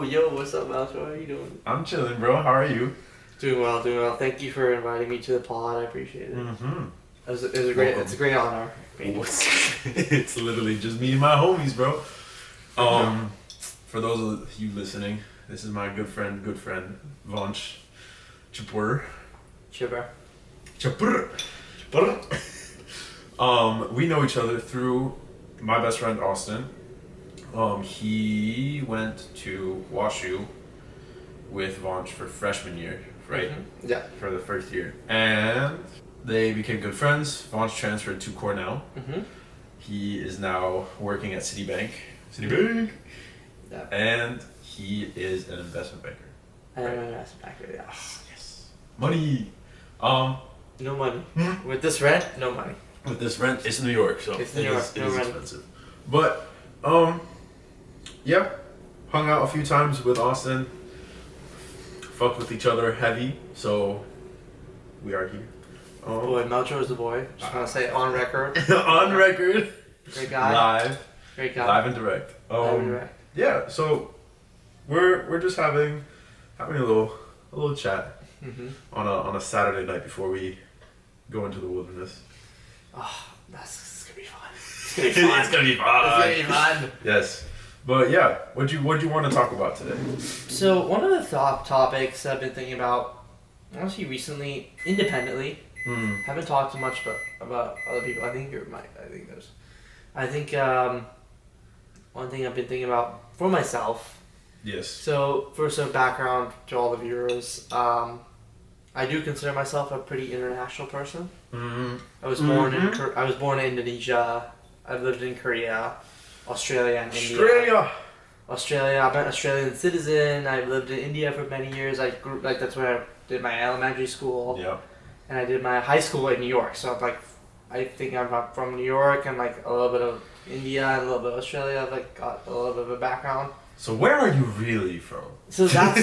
Yo, what's up, Vansh? How are you doing? I'm chilling, bro. How are you? Doing well, doing well. Thank you for inviting me to the pod. I appreciate it. Mm-hmm. It's a great honor. It's literally just me and my homies, bro. For those of you listening, this is my good friend, Vansh. Chipper. Chipper. We know each other through my best friend Austin. He went to WashU with Vansh for freshman year, right? Mm-hmm. Yeah. For the first year. And they became good friends. Vansh transferred to Cornell. Mm-hmm. He is now working at Citibank. Yeah. And he is an investment banker. I am an investment banker, yes. Yes. Money. No money. With this rent, no money. With this rent, it's New York, so it's New York, it is expensive. But, yeah, hung out a few times with Austin. Fucked with each other heavy, so we are here. Boy, Melcher is the boy. Just want to say on record. On record. Great guy. Live. Great guy. Live and direct. Live and direct. Yeah, so we're just having a little chat on a Saturday night before we go into the wilderness. Oh, it's gonna be fun. It's gonna be fun. It's gonna be fun. Yes. But yeah, what'd you want to talk about today? So one of the topics I've been thinking about, honestly, recently, independently, haven't talked too much about other people. I think one thing I've been thinking about for myself. Yes. So first, some background to all the viewers. I do consider myself a pretty international person. Mm-hmm. I was born in Indonesia. I've lived in Korea, Australia, and India. Australia. I'm an Australian citizen. I've lived in India for many years. That's where I did my elementary school. Yeah. And I did my high school in New York. So I think I'm from New York and like a little bit of India and a little bit of Australia. I've like got a little bit of a background. So where are you really from? So that's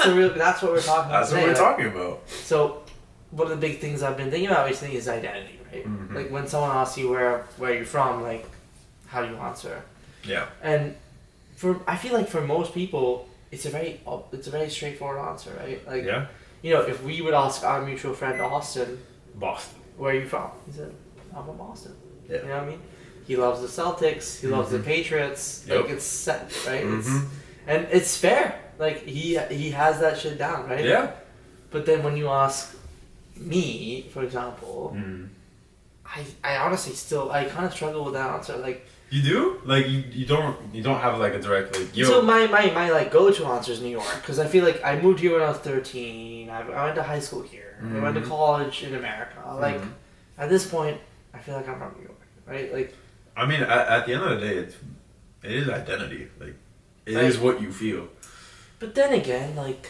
what we're talking about. That's what we're talking about. So one of the big things I've been thinking about recently is identity, right? Mm-hmm. Like when someone asks you where you're from, like how do you answer? Yeah. And I feel like for most people, it's a very straightforward answer, right? Like, yeah. You know, if we would ask our mutual friend Austin, Boston, where are you from? He said, I'm from Boston. Yeah. You know what I mean? He loves the Celtics. He loves the Patriots. Yep. Like it's set, right? And it's fair. Like he has that shit down, right? Yeah. But then when you ask me, for example, I honestly I kind of struggle with that answer. Like you do? Like you don't have like a direct like. Yo. So my like go-to answer is New York because I feel like I moved here when I was 13. I went to high school here. I went to college in America. Like at this point, I feel like I'm from New York, right? Like. I mean, at the end of the day, it is identity. Like, it is what you feel. But then again, like,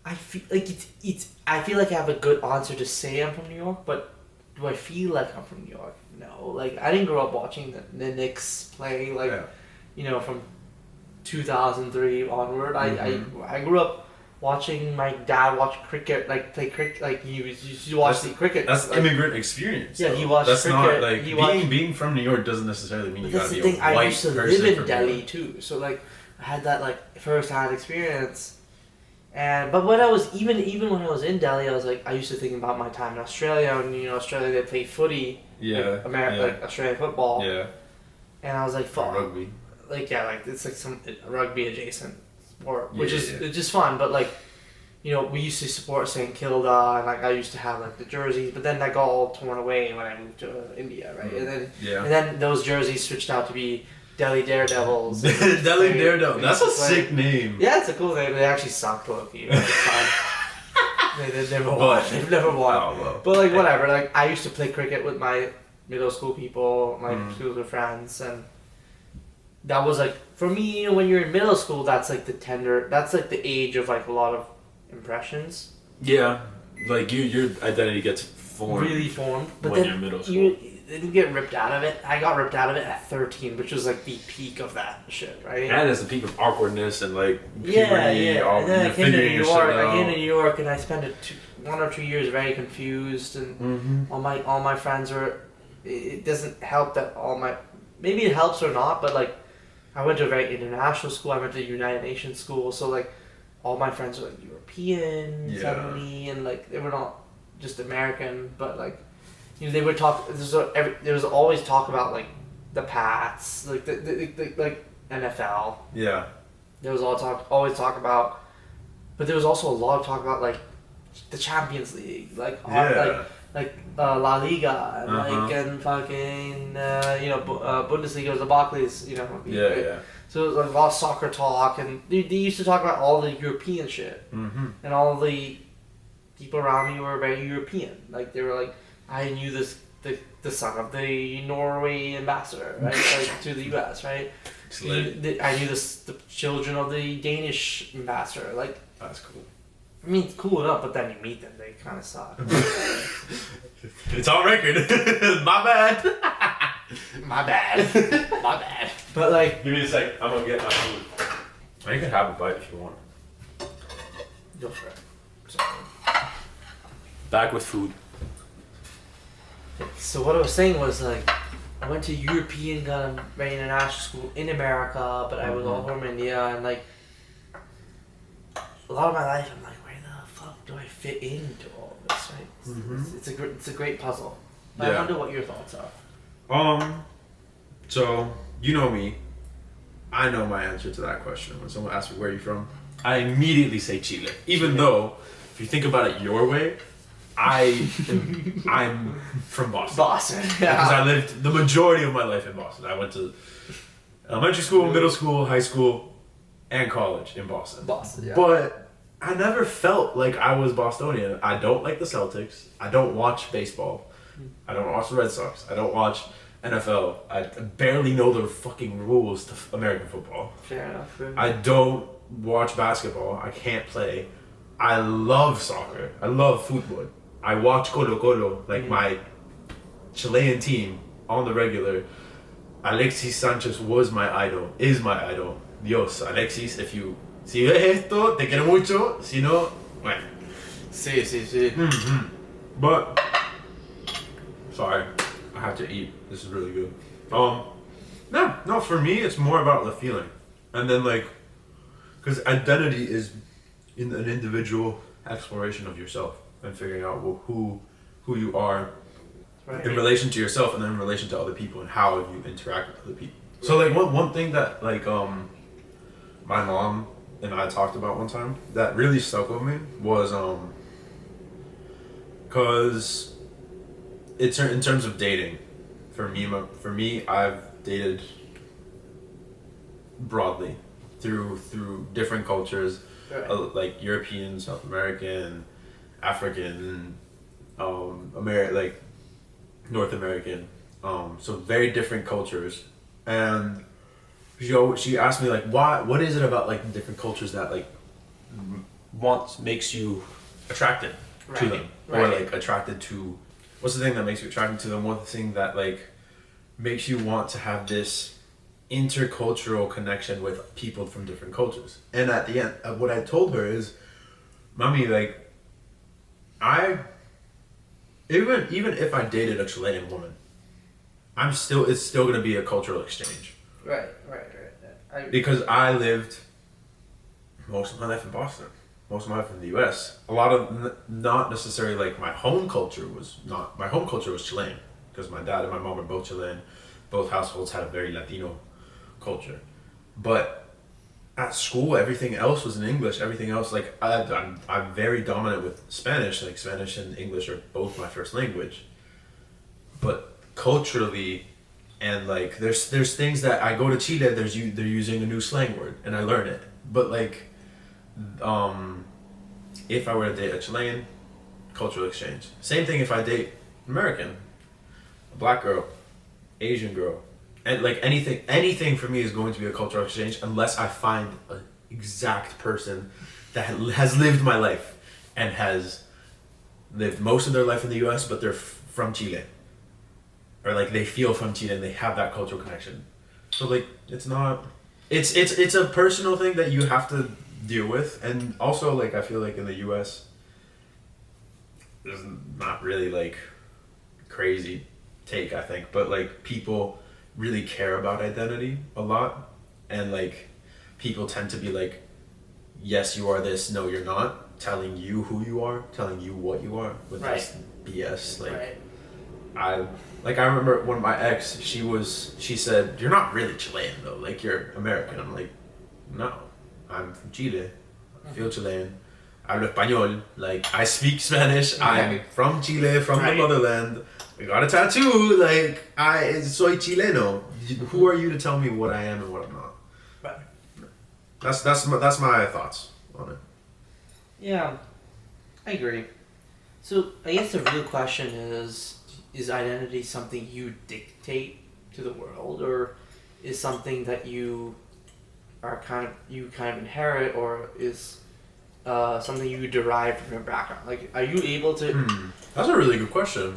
I feel like I feel like I have a good answer to say I'm from New York, but do I feel like I'm from New York? No. Like, I didn't grow up watching the Knicks play, like, you know, from 2003 onward. I grew up watching my dad watch cricket, like play cricket, like he used to watch the cricket. That's like, immigrant experience. Yeah, though. he watched that's cricket. Not like being from New York doesn't necessarily mean you gotta be a white person. I used to live in Delhi too, so like I had that like first-hand experience. But when I was even when I was in Delhi, I was like I used to think about my time in Australia, and you know Australia they play footy, like Australian football, and I was like fuck, rugby, like it's like some rugby adjacent. Which is just fun, but like, you know, we used to support St. Kilda, and like I used to have like the jerseys, but then that got all torn away when I moved to India, right? And then those jerseys switched out to be Delhi Daredevils. Delhi Daredevil, that's a sick name. Yeah, it's a cool name. They actually sucked low-key. Right? They've never won. They've never won. Oh, well. But like whatever. Like I used to play cricket with my middle school people, my school friends, and. That was like for me, you know, when you're in middle school, that's like the age of like a lot of impressions. Yeah, like your identity gets formed. Really formed, but when then you're in middle school. You get ripped out of it. I got ripped out of it at 13, which was like the peak of that shit, right? And it's the peak of awkwardness and like puberty. And then I came to New York. And I spent 1 or 2 years very confused, and all my friends were. It doesn't help that maybe it helps or not, but like. I went to a very international school. I went to a United Nations school, so like all my friends were like European Yeah. suddenly, and like they were not just American, but like they would talk. There was always talk about like the Pats, like the like NFL. Yeah. There was always talk about, but there was also a lot of talk about like the Champions League, like Yeah. La Liga, and Uh-huh. like and fucking Bundesliga was the Barclays, Yeah. So it was like a lot of soccer talk, and they used to talk about all the European shit, Mm-hmm. and all the people around me were very European. Like they were like, I knew the son of the Norway ambassador, right, like, to the U.S., right. I knew the children of the Danish ambassador. Like, That's cool. I mean, it's cool enough, but then you meet them, they kind of suck. It's on record. My bad. My bad. My bad. But like, Give me a sec. I'm gonna get my food. You can have a bite if you want. go for it. Sorry. Back with food. So what I was saying was like, I went to European kind of very international school in America, but I was all from India, and like a lot of my life, I'm like, where the fuck do I fit into all of this? Right? It's a great puzzle. But I Yeah. wonder what your thoughts are. So you know me. I know my answer to that question. When someone asks me where you're from, I immediately say Chile. Even though, if you think about it your way, I'm from Boston. Boston. Because I lived the majority of my life in Boston. I went to elementary school, middle school, high school, and college in Boston. Boston, yeah. But I never felt like I was Bostonian. I don't like the Celtics. I don't watch baseball. I don't watch the Red Sox. I don't watch NFL. I barely know the fucking rules to American football. Fair enough. I don't watch basketball. I can't play. I love soccer. I love football. I watch Colo Colo, like my Chilean team, on the regular. Alexis Sanchez was my idol, is my idol. Dios, Alexis, si ves esto, te quiero mucho. Si no, bueno. Sí. But, sorry, I have to eat. This is really good. No, for me, it's more about the feeling. And then, like, because identity is in an individual exploration of yourself and figuring out who you are in relation to yourself and then in relation to other people and how you interact with other people. So, like, one thing that, like, my mom and I talked about one time that really stuck with me was, because it's in terms of dating, for me, I've dated broadly through different cultures, like European, South American, African, like North American, so very different cultures. And she asked me like, what is it about like different cultures that like makes you attracted to them, or like attracted to, what's the thing that makes you attracted to them? What's the thing that like makes you want to have this intercultural connection with people from different cultures? And at the end, what I told her is, Mommy, like, even if I dated a Chilean woman, it's still gonna be a cultural exchange. Right. Because I lived most of my life in Boston, most of my life in the U.S. A lot of not necessarily like my home culture was Chilean, because my dad and my mom are both Chilean. Both households had a very Latino culture, but at school everything else was in English. Everything else, like I'm very dominant with Spanish. Like Spanish and English are both my first language, but culturally. And like there's things that I go to Chile, they're using a new slang word and I learn it. But like if I were to date a Chilean, cultural exchange. Same thing if I date American, a black girl, Asian girl. And like anything for me is going to be a cultural exchange unless I find an exact person that has lived my life and has lived most of their life in the US, but they're from Chile. Or like they feel from Chile and they have that cultural connection. So like it's a personal thing that you have to deal with. And also like I feel like in the US there's not really like crazy take, I think, but like people really care about identity a lot, and like people tend to be like, yes, you are this, no, you're not, telling you who you are, telling you what you are, but that's BS. Like, I remember when my ex, she said, you're not really Chilean though, like you're American. I'm like, no, I'm from Chile, I feel Chilean, hablo español, like I speak Spanish, I'm from Chile, from the motherland, I got a tattoo, like I soy chileno. Who are you to tell me what I am and what I'm not? Right. That's my thoughts on it. Yeah, I agree. So I guess the real question is identity something you dictate to the world, or is something that you kind of inherit, or is something you derive from your background? Like, are you able to? That's a really good question.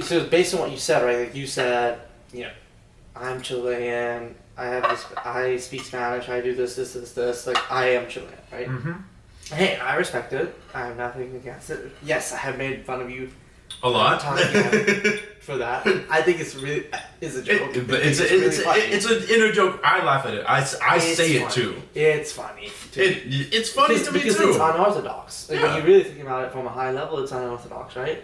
So based on what you said, right? Like you said, I'm Chilean. I speak Spanish. I do this. Like I am Chilean, right? Mm-hmm. Hey, I respect it. I have nothing against it. Yes, I have made fun of you a lot for that. I think it's a joke. But it's an inner joke. I laugh at it. I say it too. It's funny. It's funny to me too. Because it's unorthodox. Like when you really think about it from a high level, it's unorthodox, right?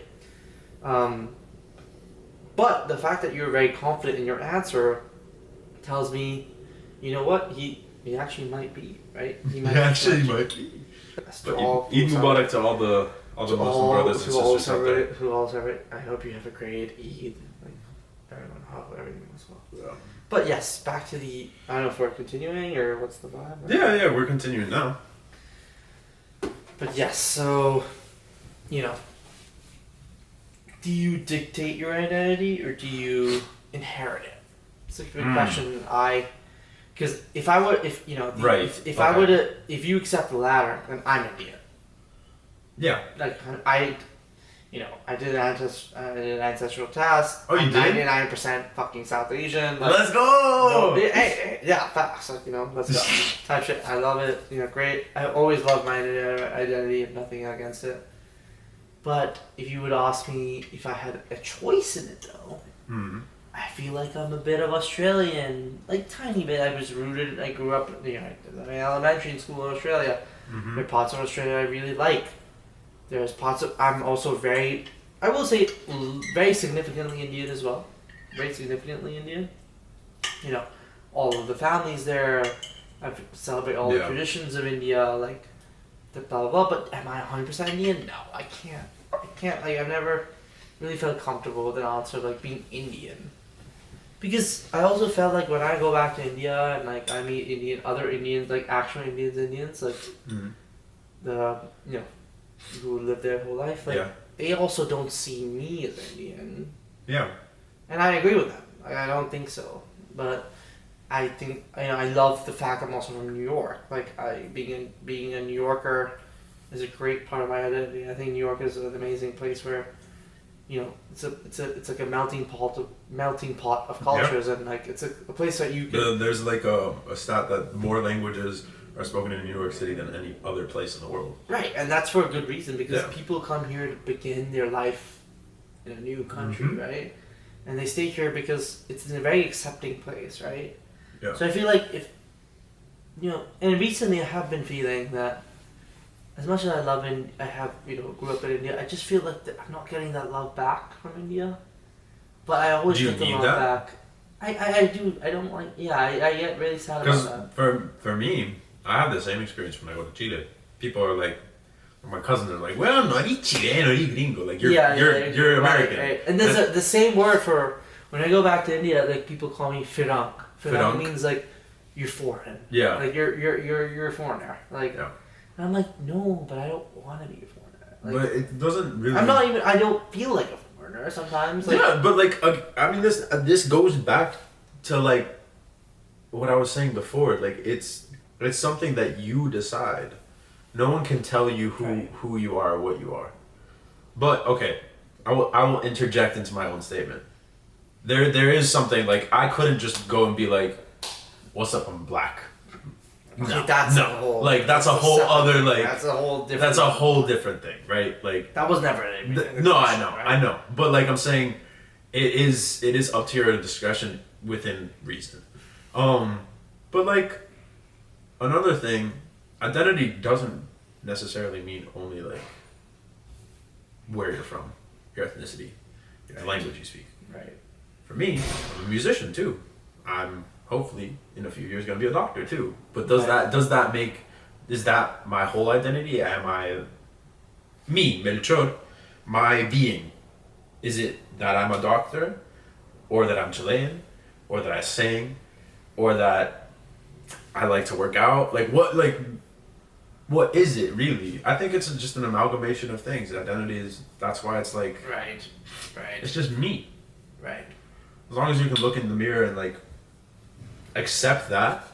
But the fact that you're very confident in your answer tells me, you know what, he actually might be, right? He actually might be. Eid Mubarak to all the Muslim brothers and sisters out there. Who all celebrate. I hope you have a great Eid. Like, everyone, hope everything goes well. Yeah. But yes, back to the. I don't know if we're continuing or what's the vibe. Yeah, we're continuing now. But yes, so, do you dictate your identity or do you inherit it? It's a good question. Because if you accept the latter, then I'm Indian. Yeah. Like I did an ancestral test. Oh, you I'm did? 99% fucking South Asian. Like, let's go! Hey, yeah, fast. Like, let's go. Type shit. I love it. Great. I always loved my identity and nothing against it. But if you would ask me if I had a choice in it, though, I feel like I'm a bit of Australian, like tiny bit. I grew up, I did elementary school in Australia. Mm-hmm. There are parts of Australia I really like. There's parts of, I'm also I will say, very significantly Indian as well. Very significantly Indian. All of the families there. I celebrate all the traditions of India, like, the blah blah blah. But am I 100% Indian? No, I can't. Like, I've never really felt comfortable with an answer like being Indian. Because I also felt like when I go back to India and like I meet other Indians, like actual Indians, like who live their whole life, like they also don't see me as Indian. Yeah. And I agree with them. Like, I don't think so, but I think I love the fact I'm also from New York. Like being a New Yorker is a great part of my identity. I think New York is an amazing place where. It's like a melting pot of cultures, and like it's a place that you can. There's like a stat that more languages are spoken in New York City than any other place in the world. Right, and that's for a good reason because people come here to begin their life in a new country, right? And they stay here because it's a very accepting place, right? Yeah. So I feel like and recently I have been feeling that. As much as I love I have, grew up in India, I just feel like I'm not getting that love back from India. But I always get the love back. I do. I don't like, I get really sad about that. Because for me, I have the same experience when I go to Chile. People are like, my cousins are like, well, no eres chileno, eres gringo. Like, you're American. Right. And there's the same word for, when I go back to India, like, people call me firang. Firang means, like, you're foreign. Yeah. Like, you're a foreigner. Like, and I'm like, no, but I don't want to be a foreigner. Like, but it doesn't really. I don't feel like a foreigner sometimes. Like, but like, I mean, this goes back to like what I was saying before. Like, it's something that you decide. No one can tell you who you are or what you are. But okay, I will interject into my own statement. There is something like I couldn't just go and be like, "What's up? I'm black." No, that's a whole different thing, right? Like that was never I know, but like I'm saying, it is up to your discretion within reason. But like another thing, identity doesn't necessarily mean only like where you're from, your ethnicity, the language you speak. Right. For me, I'm a musician too. I'm hopefully in a few years gonna be a doctor too. But does that make, is that my whole identity? Am I me, Melchor, my being? Is it that I'm a doctor, or that I'm Chilean, or that I sing, or that I like to work out? What is it really? I think it's just an amalgamation of things. Identity is, that's why it's like, Right. it's just me. Right. As long as you can look in the mirror and like accept that,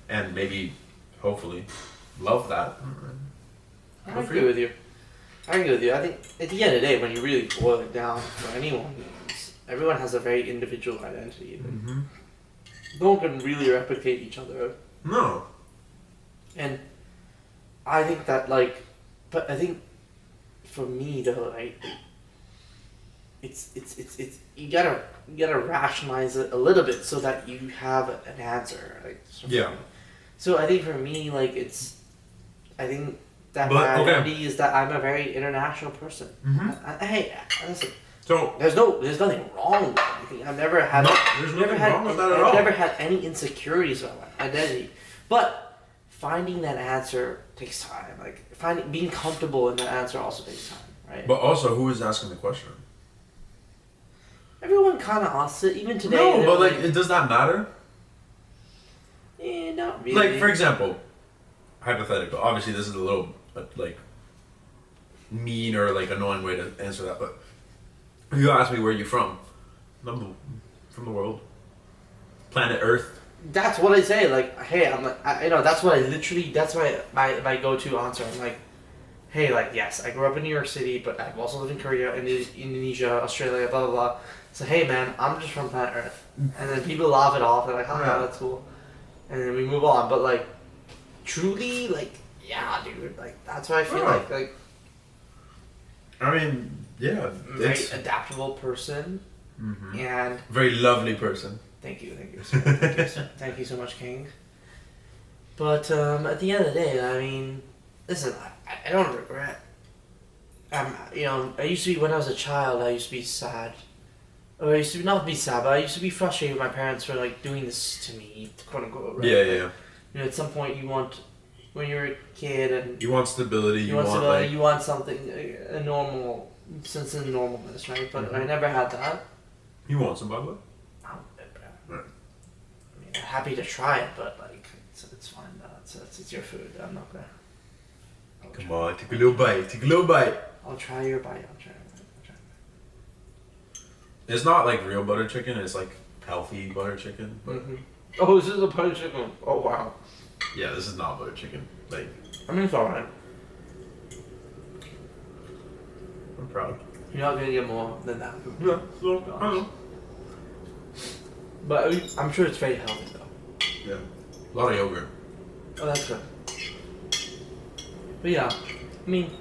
and maybe, hopefully, love that. I agree with you. I think at the end of the day, when you really boil it down for anyone, everyone has a very individual identity. Mm-hmm. No one can really replicate each other. No. And I think that but I think for me though, it's you gotta rationalize it a little bit so that you have an answer. Yeah. So I think for me, I think that my identity is that I'm a very international person. Mm-hmm. Hey, listen. So there's nothing wrong with anything. I've never had. There's nothing wrong with that at all. I've never had any insecurities about my identity, but finding that answer takes time. Being comfortable in that answer also takes time, right? But also, who is asking the question? Everyone kind of asks it, even today. No, but does that matter? Yeah, not really. Like, for example, hypothetical. Obviously, this is a little mean or annoying way to answer that, but if you ask me where you're from, I'm from the world, planet Earth. That's what I say. Hey, that's what I literally. That's my go-to answer. I'm like, hey, yes, I grew up in New York City, but I've also lived in Korea, Indonesia, Australia, blah blah blah. So hey, man, I'm just from planet Earth, and then people laugh it off. They're like, oh yeah, that's cool, and then we move on. But truly, yeah, dude, that's what I feel like. I mean, yeah, very adaptable person, mm-hmm. and very lovely person. Thank you thank you so much, King. But at the end of the day, I mean, listen, I don't regret. I used to be, when I was a child, I used to be sad. Or I used to not be sad, but I used to be frustrated with my parents for doing this to me, quote unquote. Right? Yeah. At some point when you're a kid and you want stability, you want something, a normal sense of normalness, right? But I never had that. You want some, by the way? Right. I mean, I'm happy to try it, but it's fine. It's your food. I'm not gonna. Come on, take a little bite. I'll try your bite. I'll try. It's not real butter chicken. It's healthy butter chicken. But Oh, this is a butter chicken. Oh wow. Yeah, this is not butter chicken. I mean, it's alright. I'm proud. You're not gonna get more than that. Yeah, so I know. But I'm sure it's very healthy though. Yeah, a lot of yogurt. Oh, that's good. But yeah, I mean,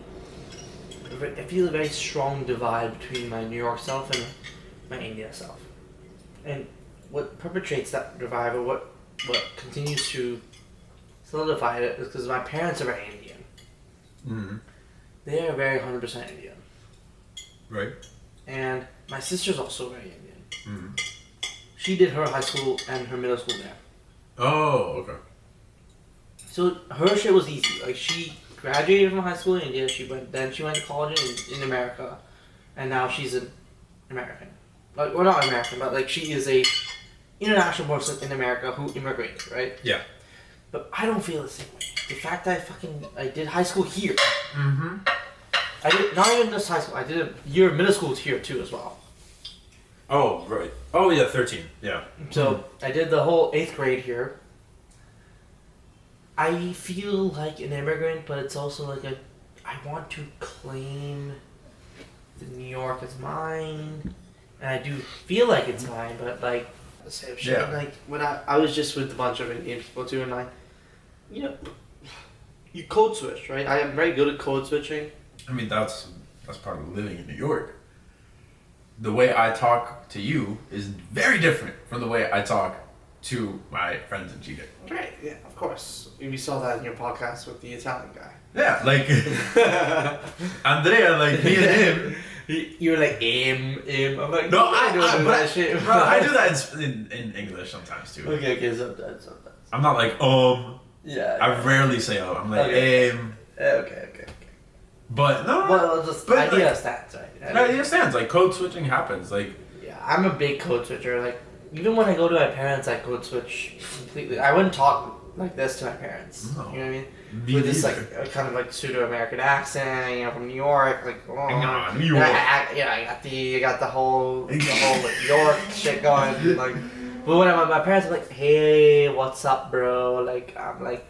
I feel a very strong divide between my New York self and my India self. And what perpetrates that divide, or what continues to solidify it, is because my parents are very Indian. Mm-hmm. They are very 100% Indian. Right. And my sister's also very Indian. Mm-hmm. She did her high school and her middle school there. Oh, okay. So her shit was easy. She graduated from high school in India. She went to college in America, and now she's an American. Well, not American, but she is a international person in America who immigrated, right? Yeah. But I don't feel the same way. The fact that I did high school here. Mm-hmm. I did not even just high school. I did a year of middle school here too as well. Oh right. Oh yeah, 13. Yeah. So I did the whole 8th grade here. I feel like an immigrant, but it's also I want to claim New York as mine, and I do feel like it's mine, but the same shit. Yeah. When I was just with a bunch of Indian people too, and you code switch, right? I am very good at code switching. I mean, that's part of living in New York. The way I talk to you is very different from the way I talk to my friends in Chile. Right, yeah, of course. We saw that in your podcast with the Italian guy. Yeah, like Andrea, like me and him. You were like, I'm like, No, I don't do that shit. Bro, I do that in English sometimes too. Okay, sometimes. I'm not like Yeah. I rarely say I'm like Okay. But no. Well, just but idea like, stands, right? Idea stands. Like code switching happens. Like yeah, I'm a big code switcher. Like even when I go to my parents, I code switch completely. I wouldn't talk like this to my parents. No. You know what I mean? With this like a kind of like pseudo American accent, you know, from New York, like New York. I got the whole like, York shit going. Like, but when I'm with my parents, I'm like, hey, what's up, bro? Like, I'm like,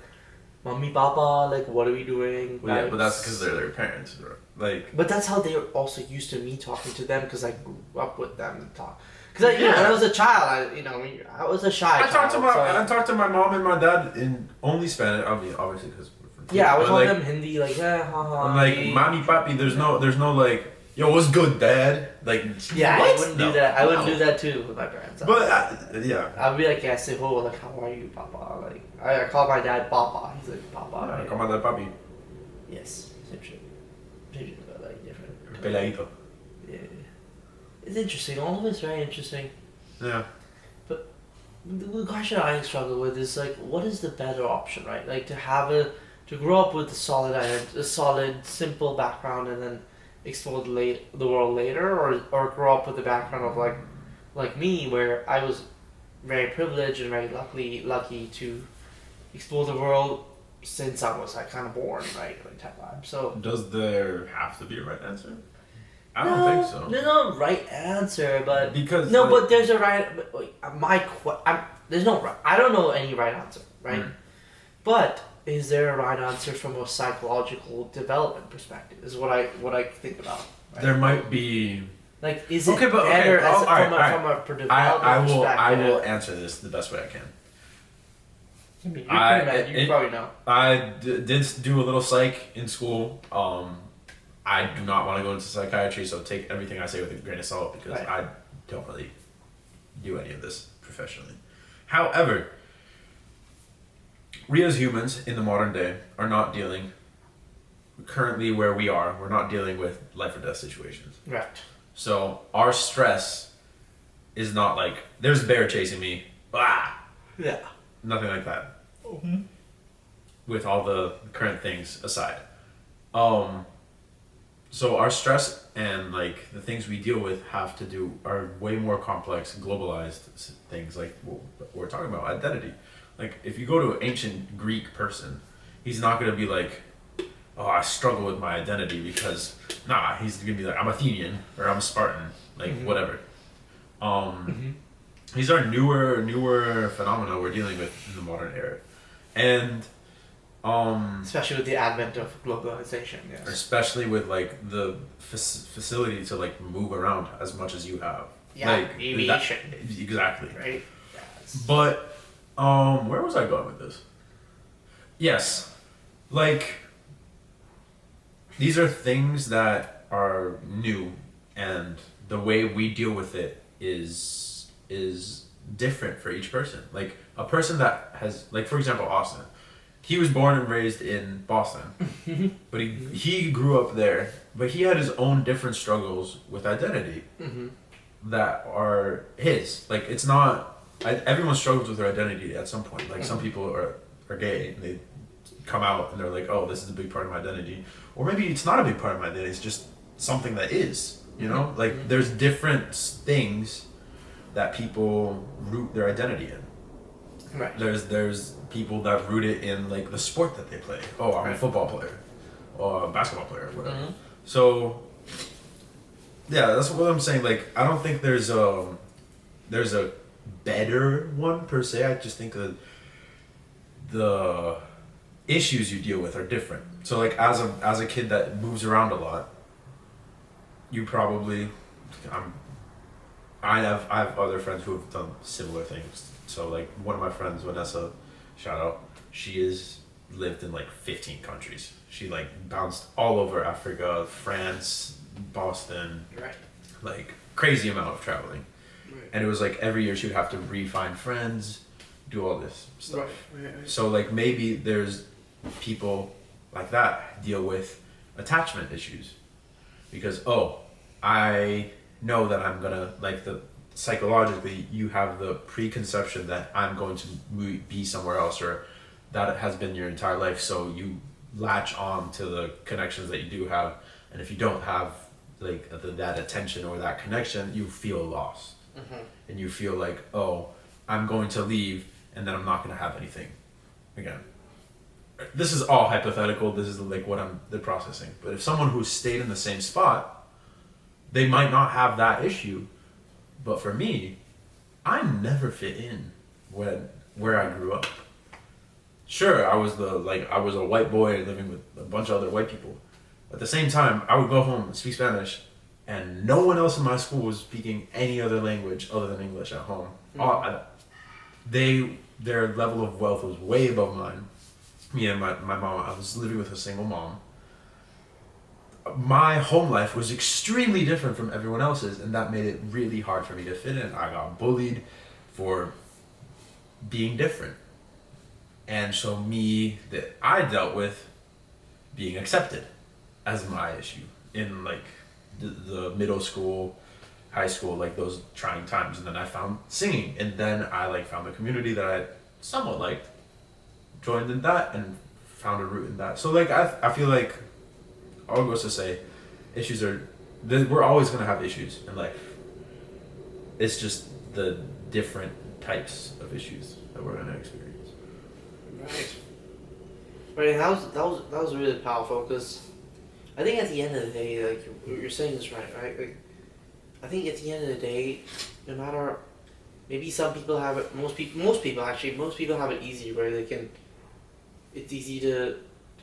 mommy, papa, like, what are we doing? Well, yeah, but that's because they're their parents, bro. Like, but that's how they were also used to me talking to them because I grew up with them and talk. Because when I was a child, I was a shy child. I talked to my mom and my dad in only Spanish. I mean, obviously because we're from Cuba, I was like, them Hindi, like haha. I'm like, mommy, papi. There's no like, yo, what's good, dad? Like, yeah, what? I wouldn't do that. I wouldn't do that too with my parents. But yeah, I'd be like, say, oh, like, how are you, papa? Like, I call my dad papa. He's like, papa. I call my dad papi. Yes, same shit. But like different. Peladito. Yeah. It's interesting. All of it's very interesting. Yeah. But the question I struggle with is like, what is the better option, right? Like to grow up with a solid, simple background and then explore the world later, or grow up with the background of like me, where I was very privileged and very lucky to explore the world since I was like kind of born, right? Like type vibe. So does there have to be a right answer? I don't think so. There's no right answer, but because but there's a right. There's no right. I don't know any right answer, right? But is there a right answer from a psychological development perspective? Is what I think about. Right? There might be. Like, is it better from a development perspective? I will answer this the best way I can. I mean, you probably know. I did do a little psych in school. I do not want to go into psychiatry, so take everything I say with a grain of salt because I don't really do any of this professionally. However, we as humans in the modern day are not dealing, currently where we are, we're not dealing with life or death situations. Right. So our stress is not like, there's a bear chasing me, yeah. Nothing like that. Mm-hmm. With all the current things aside. So our stress and like the things we deal with are way more complex, globalized things like what we're talking about, identity. Like if you go to an ancient Greek person, he's not going to be like, oh, I struggle with my identity because, he's going to be like, I'm Athenian or I'm Spartan, like whatever. These are newer phenomena we're dealing with in the modern era. And especially with the advent of globalization, yes. Especially with like the facility to like move around as much as you have. Yeah, like, aviation. Exactly. Right. Yes. But where was I going with this? Yes, like these are things that are new, and the way we deal with it is different for each person. Like a person that has, like for example, Austin. He was born and raised in Boston, but he grew up there. But he had his own different struggles with identity that are his. Like it's not. Everyone struggles with their identity at some point. Like some people are gay and they come out and they're like, oh, this is a big part of my identity, or maybe it's not a big part of my identity. It's just something that is. You know, like there's different things that people root their identity in. Right. There's people that root it in like the sport that they play. Oh, I'm a football player, or a basketball player, or whatever. So, yeah, that's what I'm saying. Like, I don't think there's a better one per se. I just think that the issues you deal with are different. So, like, as a kid that moves around a lot, you probably, I have other friends who have done similar things. So like one of my friends, Vanessa, shout out, she has lived in like 15 countries. She like bounced all over Africa, France, Boston, right? Like crazy amount of traveling. Right. And it was like every year she would have to re-find friends, do all this stuff. Right. So like maybe there's people like that deal with attachment issues because I know that I'm gonna like the psychologically you have the preconception that I'm going to be somewhere else or that has been your entire life, so you latch on to the connections that you do have, and if you don't have like that attention or that connection, you feel lost. And you feel like, I'm going to leave and then I'm not going to have anything again. This is all hypothetical. This is like what they're processing. But if someone who stayed in the same spot, they might not have that issue. But for me, I never fit in where I grew up. Sure, I was a white boy living with a bunch of other white people. At the same time, I would go home and speak Spanish, and no one else in my school was speaking any other language other than English at home. Their level of wealth was way above mine. Me and my mom, I was living with a single mom. My home life was extremely different from everyone else's, and that made it really hard for me to fit in. I got bullied for being different. And so I dealt with being accepted as my issue in like the middle school, high school, like those trying times. And then I found singing, and then I like found the community that I somewhat liked, joined in that, and found a root in that. So like I feel like all goes to say, we're always gonna have issues in life. It's just the different types of issues that we're gonna experience. Right. That was really powerful because I think at the end of the day, like what you're saying is right? Like, I think at the end of the day, no matter, maybe some people have it, most people have it easy where it's easy to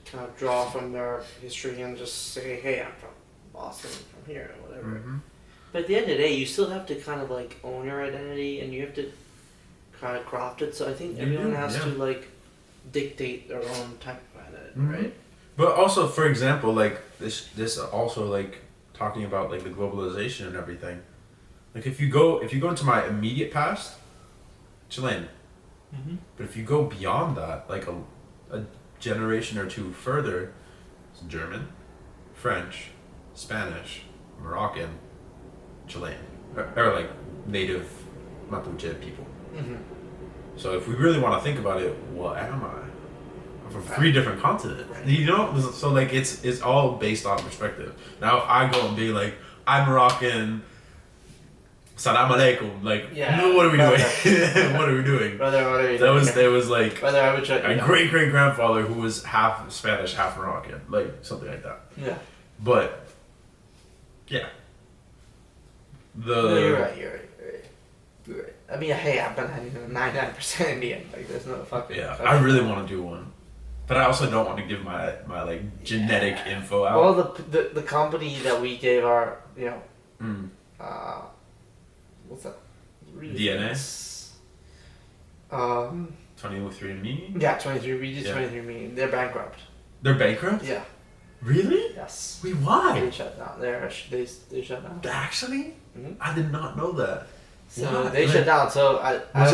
kind of draw from their history and just say, hey, I'm from Boston, I'm from here, or whatever. Mm-hmm. But at the end of the day, you still have to kind of like own your identity and you have to kind of craft it. So I think everyone has to like dictate their own type of identity, right? But also, for example, like this also like talking about like the globalization and everything. Like if you go into my immediate past, Chilean. But if you go beyond that, like a generation or two further, it's German, French, Spanish, Moroccan, Chilean, or like native Mapuche people. So if we really want to think about it, what am I? I'm from 3 different continents. Right. You know? So like it's all based on perspective. Now if I go and be like, I'm Moroccan, Salam alaikum, like what are we doing? What are we doing? Brother, what are you doing? There was like Brother, I would check, a great grandfather who was half Spanish, half Moroccan, like something like that. Yeah. But yeah. No, you're right. I mean, hey, I've been 99% Indian. Like, there's no fucking. Yeah, I really want to do one, but I also don't want to give my like genetic info out. Well, the company that we gave our what's that? Really DNA. 23andMe. Yeah, 23. We did 23andMe. They're bankrupt. They're bankrupt. Yeah. Really? Yes. Wait, why? They shut down. They shut down. Actually, I did not know that. So they shut down. So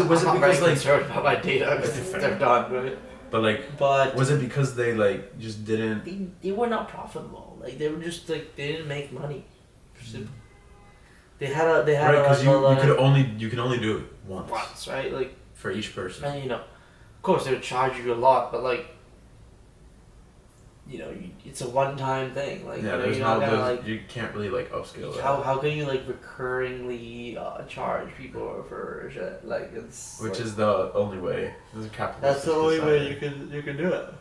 was it I'm because very like concerned about my data? They're done, right? But was it because they like just didn't? They were not profitable. Like they were just like they didn't make money. They had because you could only do it once, right? Like for each person. And of course they would charge you a lot, but like it's a one-time thing. Like there's you're not gonna, like, you can't really like upscale it. How can you like recurringly charge people for shit? Like it's is the only way. This is capitalistic. That's the only way you can do it.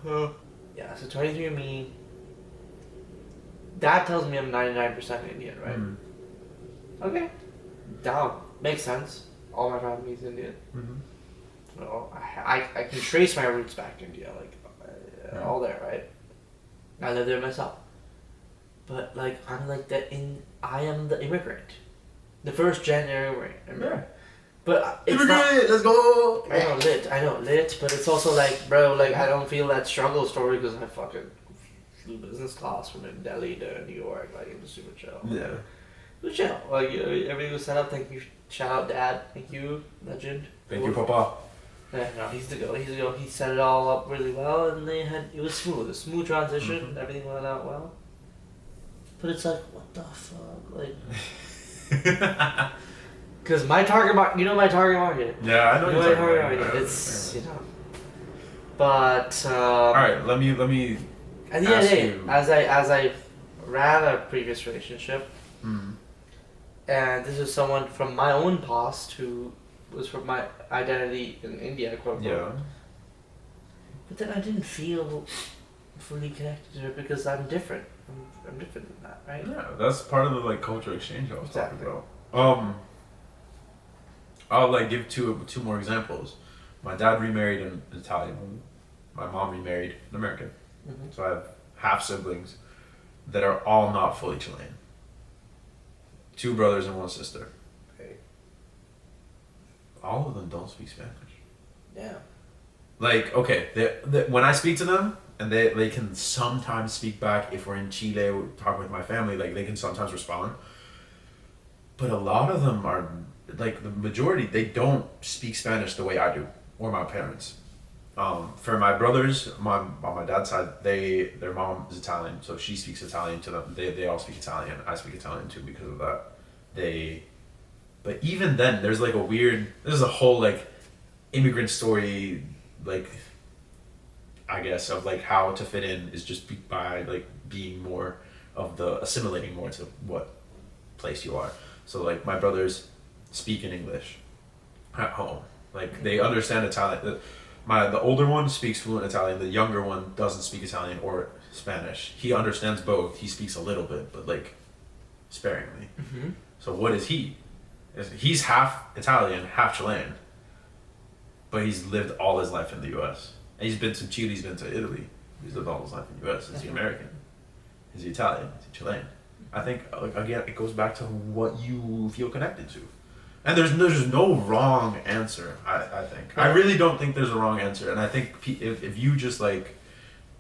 Yeah. So 23andMe. That tells me I'm 99% Indian, right? Okay. Down. Makes sense. All my family's Indian. Well, I can trace my roots back to India, like all there, right? I live there myself. But like I'm like I am the immigrant. The first gen immigrant. Yeah. But it's immigrant, let's go. I know lit, but it's also like, bro, like I don't feel that struggle story because I fucking flew business class from Delhi to New York, like it was super chill. Yeah. It was chill. Like everything was set up. Thank you. Shout out, Dad. Thank you, legend. Thank you, Papa. Yeah, no, he's the go. He's the go. He set it all up really well, and it was smooth. A smooth transition. Mm-hmm. Everything went out well. But it's like, what the fuck, like. Because my target market, my target market. Yeah, I know. You know my target market. It's But. All right, let me. At the end of the day, as I ran a previous relationship, and this is someone from my own past who was from my identity in India, quote unquote. Yeah. But then I didn't feel fully connected to her because I'm different. I'm different than that, right? Yeah, that's part of the like culture exchange I was Exactly. talking about. I'll like give two more examples. My dad remarried an Italian woman. My mom remarried an American. Mm-hmm. So I have half siblings that are all not fully Chilean. 2 brothers and 1 sister. Okay. All of them don't speak Spanish. Yeah. Like, okay, when I speak to them, and they can sometimes speak back if we're in Chile, we're talking with my family, like they can sometimes respond. But a lot of them are, like the majority, they don't speak Spanish the way I do, or my parents. For my brothers, on my dad's side, their mom is Italian, so she speaks Italian to them. They all speak Italian. I speak Italian too because of that. But even then, there's like there's a whole like immigrant story, like I guess of like how to fit in is just by like being more of the assimilating more to what place you are. So like my brothers speak in English at home, like they understand Italian. The older one speaks fluent Italian. The younger one doesn't speak Italian or Spanish. He understands both. He speaks a little bit, but like sparingly. Mm-hmm. So what is he? He's half Italian, half Chilean. But he's lived all his life in the U.S. And he's been to Chile. He's been to Italy. He's lived all his life in the U.S. Is he American? Is he Italian? Is he Chilean? I think again it goes back to what you feel connected to. And there's no wrong answer, I think. I really don't think there's a wrong answer. And I think if you just like,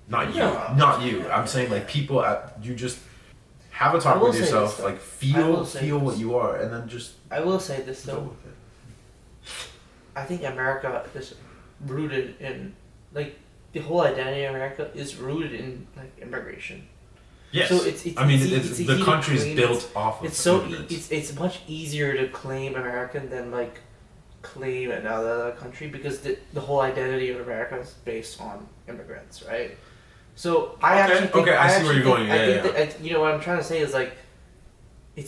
not you, I'm saying like people, you just have a talk with yourself, like feel what you are, and then just... I will say this though. Go with it. I think America is rooted in, like, the whole identity of America is rooted in, like, immigration. Yes. So it's the country's built off of it's so immigrants. it's much easier to claim American than like claim another country because the whole identity of America is based on immigrants, right? So I I see where you're going. You know what I'm trying to say is like I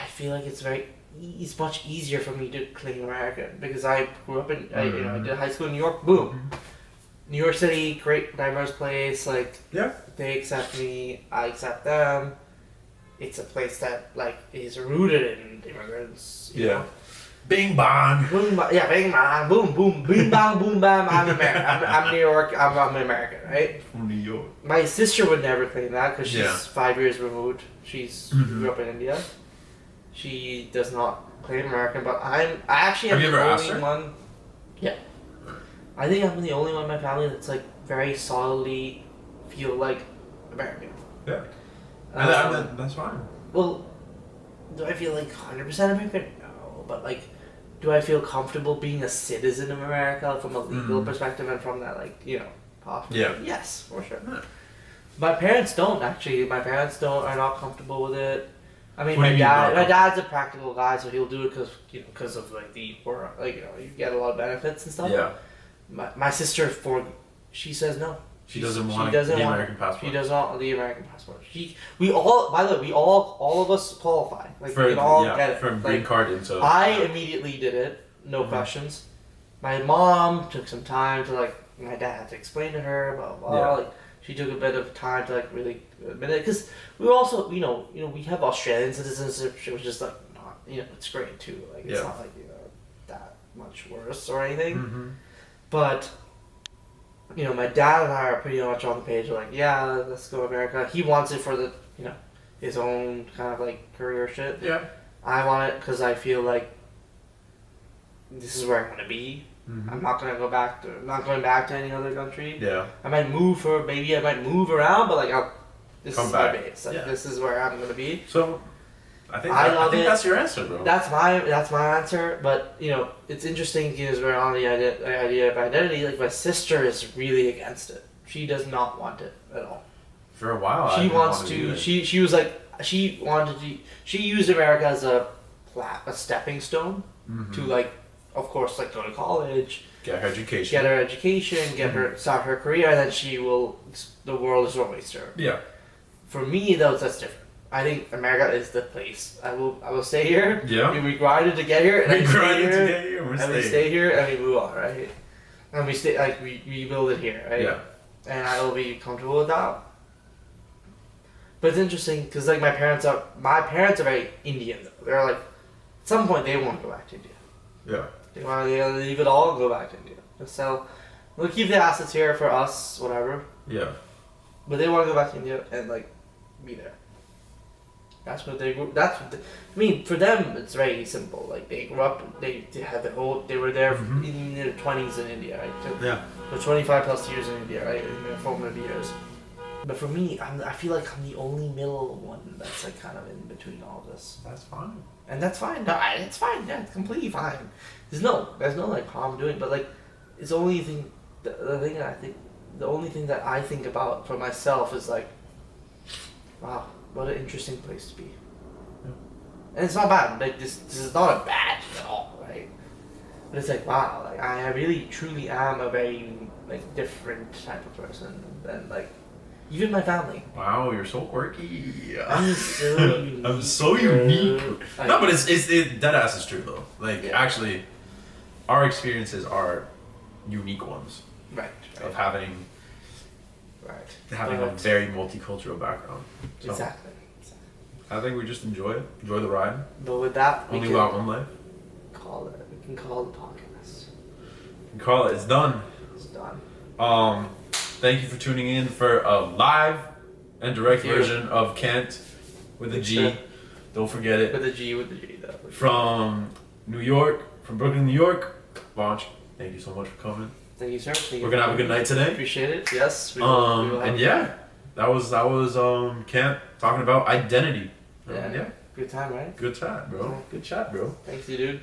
feel like it's much easier for me to claim American because I grew up in I did high school in New York. Boom. Mm-hmm. New York City, great diverse place, like they accept me, I accept them. It's a place that like is rooted in immigrants. You know? Bing bang. Boom, bing bang, boom, boom, bing bang, boom bam. I'm American. I'm New York. I'm American, right? From New York. My sister would never claim that because she's 5 years removed. She's grew up in India. She does not claim American, but I actually am the only one. Yeah. I think I'm the only one in my family that's like very solidly feel like American. Yeah. That's fine. Well, do I feel like 100% American? No. But like, do I feel comfortable being a citizen of America from a legal perspective and from that like, possible? Yeah. Yes, for sure. Yeah. My parents don't actually. My parents are not comfortable with it. I mean, my dad's a practical guy, so he'll do it because of like you get a lot of benefits and stuff. Yeah. My sister, she says no. She doesn't want the American passport. She doesn't want the American passport. All of us qualify. Like we can all get it. From green card into. I immediately did it, no questions. My mom took some time to like. My dad had to explain to her, blah blah. Yeah. Like she took a bit of time to like really admit it because we also we have Australian citizenship, which is like not it's great too. Like it's not like that much worse or anything. Mm-hmm. But, my dad and I are pretty much on the page of like, yeah, let's go America. He wants it for the, his own kind of like career shit. Yeah. I want it because I feel like this is where I'm going to be. Mm-hmm. I'm not going back to any other country. Yeah. I might move around, but like, this is my base. Like, this is where I'm going to be. So, I think love it. That's your answer, bro. That's my answer. But you know, it's interesting because we're on the idea of identity. Like my sister is really against it. She does not want it at all. For a while, She wants to. She was like she wanted to. She used America as a stepping stone to like, of course, like go to college, get her education, start her career, and then the world is her oyster. Yeah. For me, though, that's different. I think America is the place. I will stay here. Yeah. We grinded to get here, and we stay here, and we move on, right? And we stay we build it here, right? Yeah. And I will be comfortable with that. But it's interesting because like my parents are very Indian though. They're like, at some point they want to go back to India. Yeah. They want to leave it all and go back to India. So we'll keep the assets here for us, whatever. Yeah. But they want to go back to India and like be there. That's what they. I mean, for them it's very simple. Like they grew up, they had they were there in their 20s in India, right? So, yeah. For 25 plus years in India, right? In their formative years. But for me, I feel like I'm the only middle one that's like kind of in between all this. That's fine. And that's fine. No, it's fine. Yeah, it's completely fine. There's no like harm doing. But like, it's the only thing. The only thing that I think about for myself is like, wow, what an interesting place to be. Yeah. And it's not bad. Like this is not a bad at all, right? But it's like, wow, like I really truly am a very like different type of person than like even my family. Wow, you're so quirky. I'm so unique. I'm so unique. No, but it's that ass is true though. Like actually, our experiences are unique ones. Right. Of having a very multicultural background. So Exactly. I think we just enjoy the ride. But with that, Only got one life. We can call the podcast. You can call it. It's done. It's done. Thank you for tuning in for a live and direct version of Kent with a G. Don't forget it. With a G though. From Brooklyn, New York. Vansh, thank you so much for coming. Thank you, sir. We're gonna have a good night today. Appreciate it. Yes. We will that was Kent talking about identity. Yeah. Good time, right? Good chat, bro. Thanks you, dude.